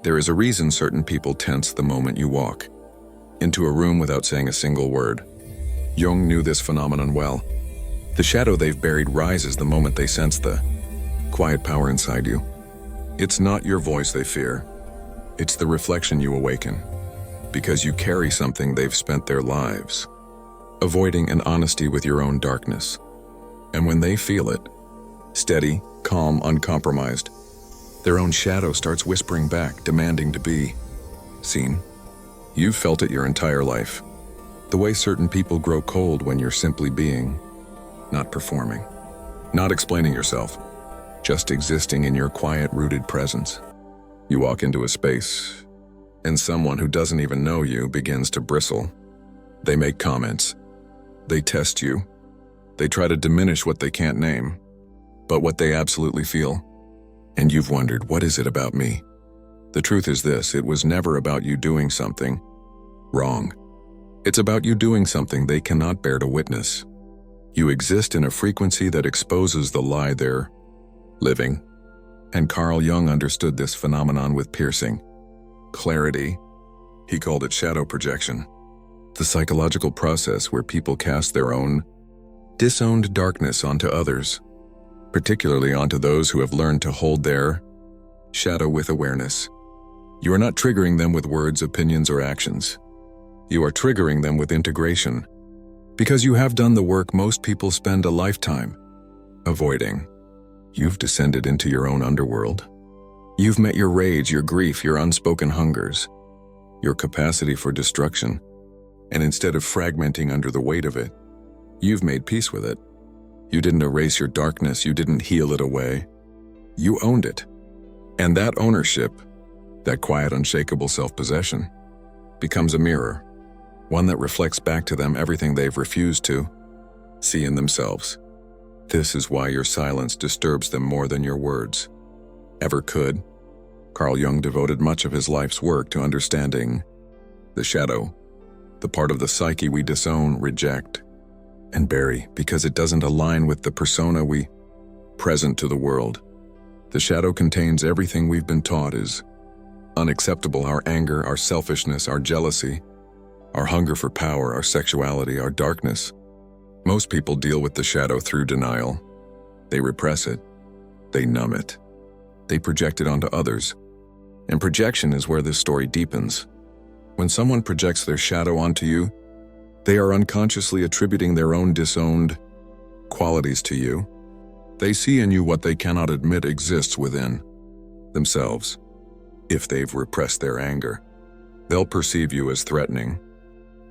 There is a reason certain people tense the moment you walk into a room without saying a single word. Jung knew this phenomenon well. The shadow they've buried rises the moment they sense the quiet power inside you. It's not your voice they fear. It's the reflection you awaken, because you carry something they've spent their lives avoiding, an honesty with your own darkness. And when they feel it, steady, calm, uncompromised, their own shadow starts whispering back, demanding to be seen. You've felt it your entire life. The way certain people grow cold when you're simply being, not performing, not explaining yourself, just existing in your quiet, rooted presence. You walk into a space, and someone who doesn't even know you begins to bristle. They make comments. They test you. They try to diminish what they can't name, but what they absolutely feel. And you've wondered, what is it about me? The truth is this: it was never about you doing something wrong. It's about you doing something they cannot bear to witness. You exist in a frequency that exposes the lie they're living. And Carl Jung understood this phenomenon with piercing clarity. He called it shadow projection, the psychological process where people cast their own disowned darkness onto others, particularly onto those who have learned to hold their shadow with awareness. You are not triggering them with words, opinions, or actions. You are triggering them with integration, because you have done the work most people spend a lifetime avoiding. You've descended into your own underworld. You've met your rage, your grief, your unspoken hungers, your capacity for destruction, and instead of fragmenting under the weight of it, you've made peace with it. You didn't erase your darkness, you didn't heal it away. You owned it. And that ownership, that quiet, unshakable self-possession, becomes a mirror, one that reflects back to them everything they've refused to see in themselves. This is why your silence disturbs them more than your words ever could. Carl Jung devoted much of his life's work to understanding the shadow, the part of the psyche we disown, reject, and bury because it doesn't align with the persona we present to the world. The shadow contains everything we've been taught is unacceptable: our anger, our selfishness, our jealousy, our hunger for power, our sexuality, our darkness. Most people deal with the shadow through denial. They repress it. They numb it. They project it onto others. And projection is where this story deepens. When someone projects their shadow onto you, they are unconsciously attributing their own disowned qualities to you. They see in you what they cannot admit exists within themselves. If they've repressed their anger, they'll perceive you as threatening,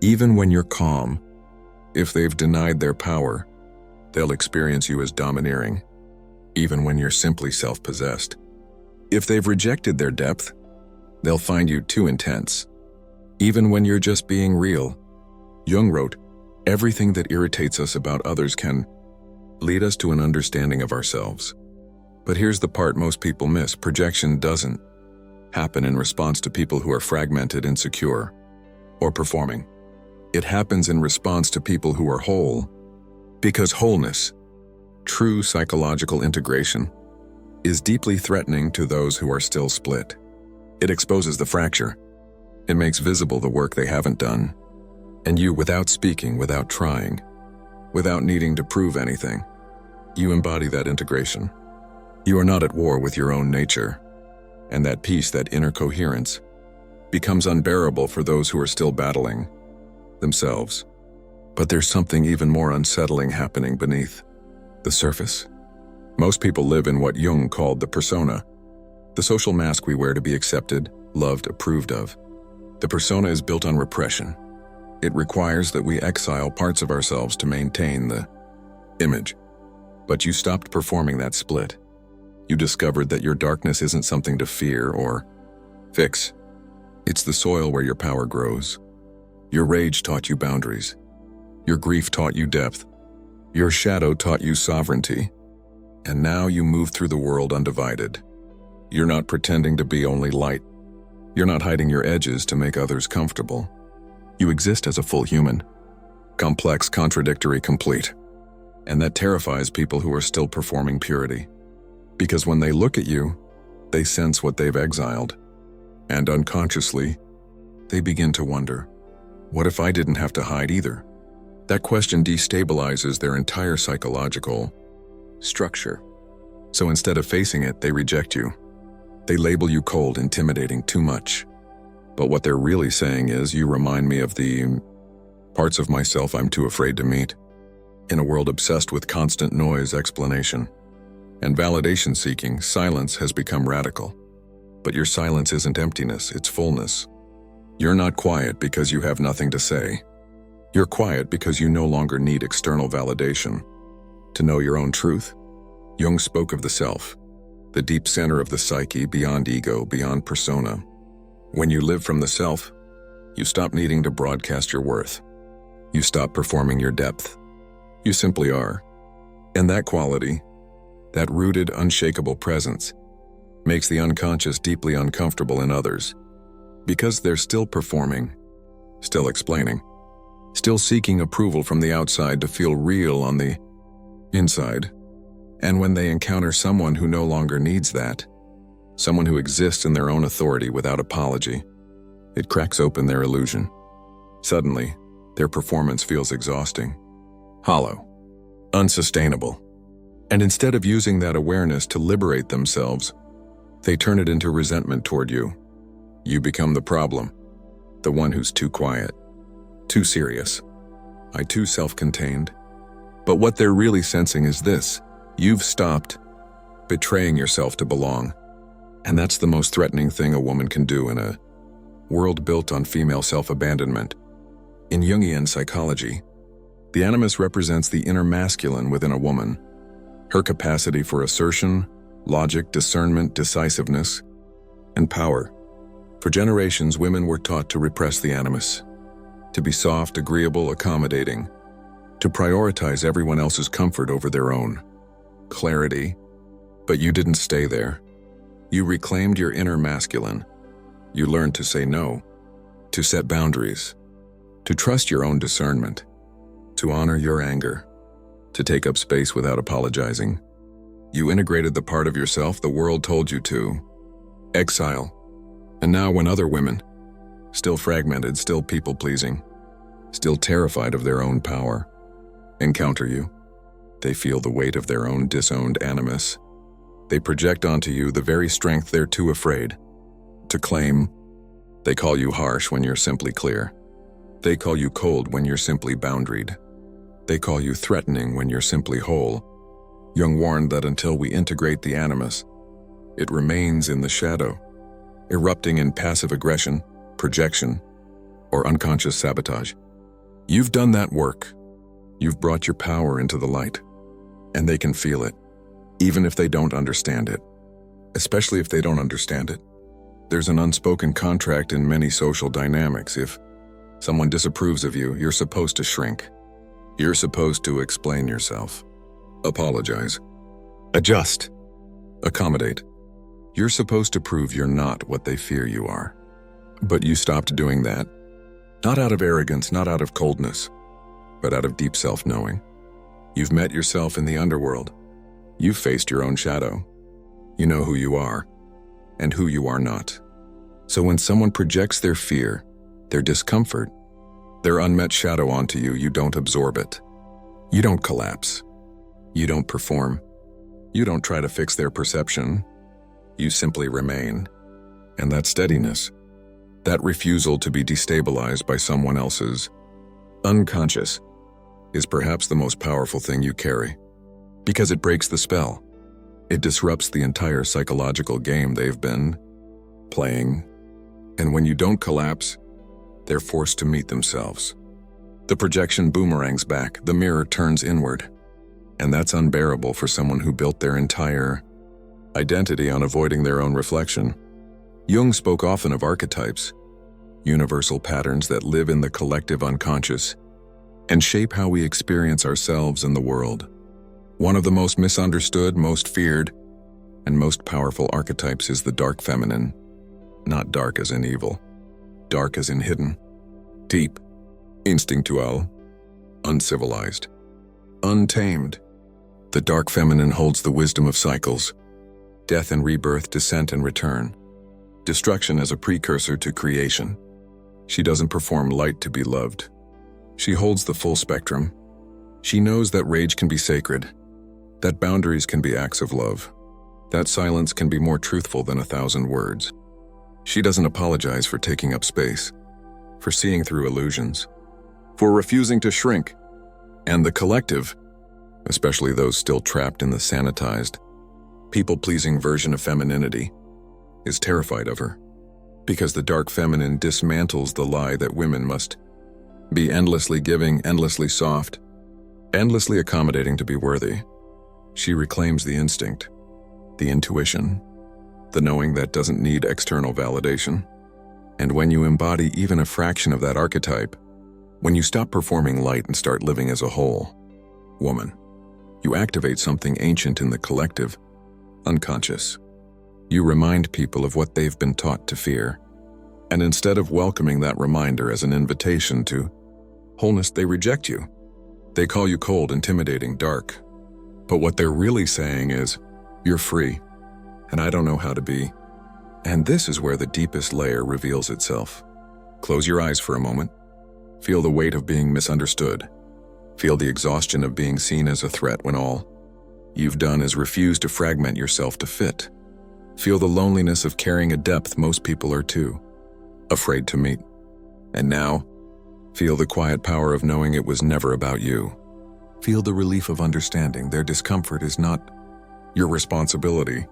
even when you're calm. If they've denied their power, they'll experience you as domineering, even when you're simply self-possessed. If they've rejected their depth, they'll find you too intense, even when you're just being real. Jung wrote, "Everything that irritates us about others can lead us to an understanding of ourselves." But here's the part most people miss: projection doesn't happen in response to people who are fragmented, insecure, or performing. It happens in response to people who are whole, because wholeness, true psychological integration, is deeply threatening to those who are still split. It exposes the fracture. It makes visible the work they haven't done. And you, without speaking, without trying, without needing to prove anything, you embody that integration. You are not at war with your own nature, and that peace, that inner coherence, becomes unbearable for those who are still battling themselves. But there's something even more unsettling happening beneath the surface. Most people live in what Jung called the persona, the social mask we wear to be accepted, loved, approved of. The persona is built on repression. It requires that we exile parts of ourselves to maintain the image. But you stopped performing that split. You discovered that your darkness isn't something to fear or fix. It's the soil where your power grows. Your rage taught you boundaries. Your grief taught you depth. Your shadow taught you sovereignty. And now you move through the world undivided. You're not pretending to be only light. You're not hiding your edges to make others comfortable. You exist as a full human, complex, contradictory, complete. And that terrifies people who are still performing purity. Because when they look at you, they sense what they've exiled. And unconsciously, they begin to wonder, what if I didn't have to hide either? That question destabilizes their entire psychological structure. So instead of facing it, they reject you. They label you cold, intimidating, too much. But what they're really saying is, you remind me of the parts of myself I'm too afraid to meet. In a world obsessed with constant noise, explanation, and validation seeking, silence has become radical. But your silence isn't emptiness, it's fullness. You're not quiet because you have nothing to say. You're quiet because you no longer need external validation to know your own truth. Jung spoke of the self, the deep center of the psyche, beyond ego, beyond persona. When you live from the self, you stop needing to broadcast your worth. You stop performing your depth. You simply are. And that quality, that rooted, unshakable presence, makes the unconscious deeply uncomfortable in others, because they're still performing, still explaining, still seeking approval from the outside to feel real on the inside. And when they encounter someone who no longer needs that, someone who exists in their own authority without apology, it cracks open their illusion. Suddenly, their performance feels exhausting, hollow, unsustainable. And instead of using that awareness to liberate themselves, they turn it into resentment toward you. You become the problem, the one who's too quiet, too serious, too self-contained. But what they're really sensing is this: you've stopped betraying yourself to belong. And that's the most threatening thing a woman can do in a world built on female self-abandonment. In Jungian psychology, the animus represents the inner masculine within a woman, her capacity for assertion, logic, discernment, decisiveness, and power. For generations, women were taught to repress the animus, to be soft, agreeable, accommodating, to prioritize everyone else's comfort over their own clarity. But you didn't stay there. You reclaimed your inner masculine. You learned to say no, to set boundaries, to trust your own discernment, to honor your anger, to take up space without apologizing. You integrated the part of yourself the world told you to exile. And now when other women, still fragmented, still people-pleasing, still terrified of their own power, encounter you, they feel the weight of their own disowned animus. They project onto you the very strength they're too afraid to claim. They call you harsh when you're simply clear. They call you cold when you're simply boundaried. They call you threatening when you're simply whole. Jung warned that until we integrate the animus, it remains in the shadow, erupting in passive aggression, projection, or unconscious sabotage. You've done that work. You've brought your power into the light, and they can feel it, even if they don't understand it. Especially if they don't understand it. There's an unspoken contract in many social dynamics. If someone disapproves of you, you're supposed to shrink. You're supposed to explain yourself, apologize, adjust, accommodate. You're supposed to prove you're not what they fear you are. But you stopped doing that. Not out of arrogance, not out of coldness, but out of deep self-knowing. You've met yourself in the underworld. You've faced your own shadow. You know who you are and who you are not. So when someone projects their fear, their discomfort, their unmet shadow onto you, you don't absorb it. You don't collapse. You don't perform. You don't try to fix their perception. You simply remain. And that steadiness, that refusal to be destabilized by someone else's unconscious, is perhaps the most powerful thing you carry. Because it breaks the spell. It disrupts the entire psychological game they've been playing. And when you don't collapse, they're forced to meet themselves. The projection boomerangs back, the mirror turns inward. And that's unbearable for someone who built their entire identity on avoiding their own reflection. Jung spoke often of archetypes, universal patterns that live in the collective unconscious and shape how we experience ourselves and the world. One of the most misunderstood, most feared, and most powerful archetypes is the dark feminine. Not dark as in evil, dark as in hidden, deep, instinctual, uncivilized, untamed. The dark feminine holds the wisdom of cycles, death and rebirth, descent and return. destruction as a precursor to creation. She doesn't perform light to be loved. She holds the full spectrum. She knows that rage can be sacred, that boundaries can be acts of love, that silence can be more truthful than 1,000 words. She doesn't apologize for taking up space, for seeing through illusions, for refusing to shrink. And the collective, especially those still trapped in the sanitized, people-pleasing version of femininity, is terrified of her, because the dark feminine dismantles the lie that women must be endlessly giving, endlessly soft, endlessly accommodating to be worthy. She reclaims the instinct, the intuition, the knowing that doesn't need external validation. And when you embody even a fraction of that archetype, when you stop performing light and start living as a whole woman, you activate something ancient in the collective, unconscious. You remind people of what they've been taught to fear. And instead of welcoming that reminder as an invitation to wholeness, they reject you. They call you cold, intimidating, dark. But what they're really saying is, you're free, and I don't know how to be. And this is where the deepest layer reveals itself. Close your eyes for a moment. Feel the weight of being misunderstood. Feel the exhaustion of being seen as a threat when all you've done is refuse to fragment yourself to fit. Feel the loneliness of carrying a depth most people are too afraid to meet. And now, feel the quiet power of knowing it was never about you. Feel the relief of understanding their discomfort is not your responsibility.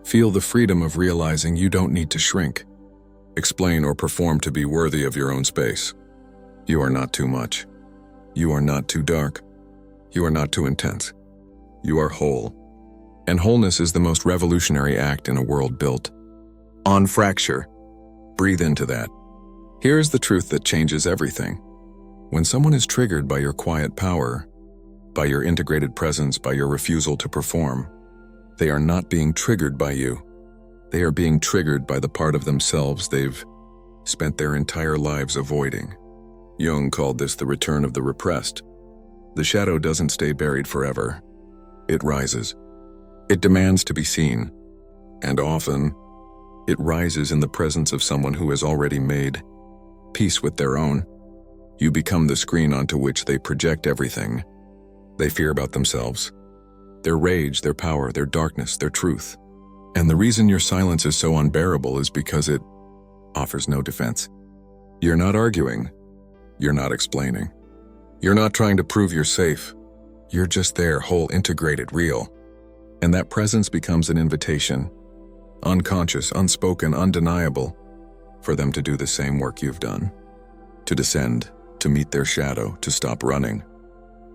Feel the freedom of realizing you don't need to shrink, explain, or perform to be worthy of your own space. You are not too much. You are not too dark. You are not too intense. You are whole. And wholeness is the most revolutionary act in a world built on fracture. Breathe into that. Here's the truth that changes everything. When someone is triggered by your quiet power, by your integrated presence, by your refusal to perform, they are not being triggered by you. They are being triggered by the part of themselves they've spent their entire lives avoiding. Jung called this the return of the repressed. The shadow doesn't stay buried forever. It rises. It demands to be seen. And often, it rises in the presence of someone who has already made peace with their own. You become the screen onto which they project everything they fear about themselves. Their rage, their power, their darkness, their truth. And the reason your silence is so unbearable is because it offers no defense. You're not arguing. You're not explaining. You're not trying to prove you're safe. You're just there, whole, integrated, real. And that presence becomes an invitation, unconscious, unspoken, undeniable, for them to do the same work you've done. To descend, to meet their shadow, to stop running.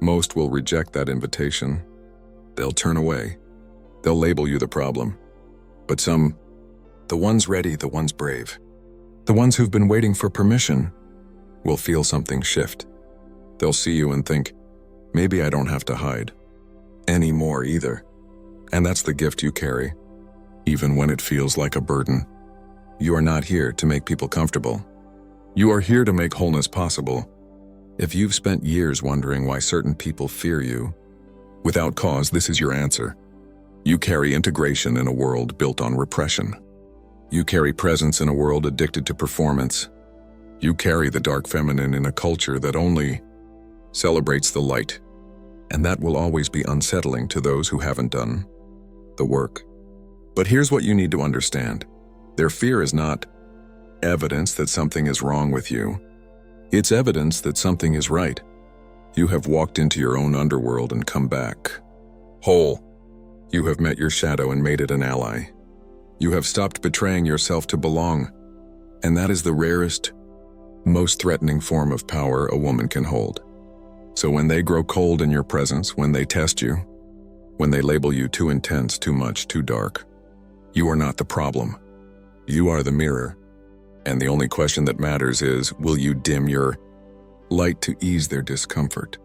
Most will reject that invitation. They'll turn away. They'll label you the problem. But some, the ones ready, the ones brave, the ones who've been waiting for permission, will feel something shift. They'll see you and think, maybe I don't have to hide anymore either. And that's the gift you carry, even when it feels like a burden. You are not here to make people comfortable. You are here to make wholeness possible. If you've spent years wondering why certain people fear you, without cause, this is your answer. You carry integration in a world built on repression. You carry presence in a world addicted to performance. You carry the dark feminine in a culture that only celebrates the light. And that will always be unsettling to those who haven't done the work. But here's what you need to understand. Their fear is not evidence that something is wrong with you. It's evidence that something is right. You have walked into your own underworld and come back whole. You have met your shadow and made it an ally. You have stopped betraying yourself to belong. And that is the rarest, most threatening form of power a woman can hold. So when they grow cold in your presence, when they test you, when they label you too intense, too much, too dark, you are not the problem. You are the mirror. And the only question that matters is, will you dim your light to ease their discomfort?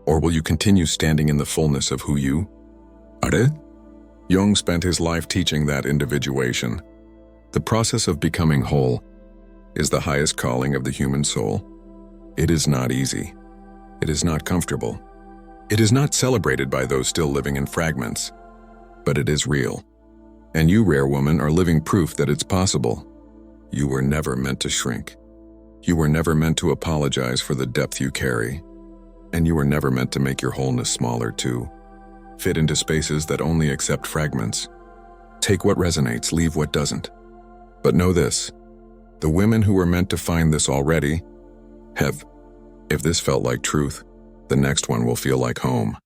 Or will you continue standing in the fullness of who you are? Jung spent his life teaching that individuation. The process of becoming whole is the highest calling of the human soul. It is not easy. It is not comfortable. It is not celebrated by those still living in fragments. But it is real. And you, rare woman, are living proof that it's possible. You were never meant to shrink. You were never meant to apologize for the depth you carry. And you were never meant to make your wholeness smaller to fit into spaces that only accept fragments. Take what resonates, leave what doesn't. But know this, the women who were meant to find this already have. If this felt like truth, the next one will feel like home.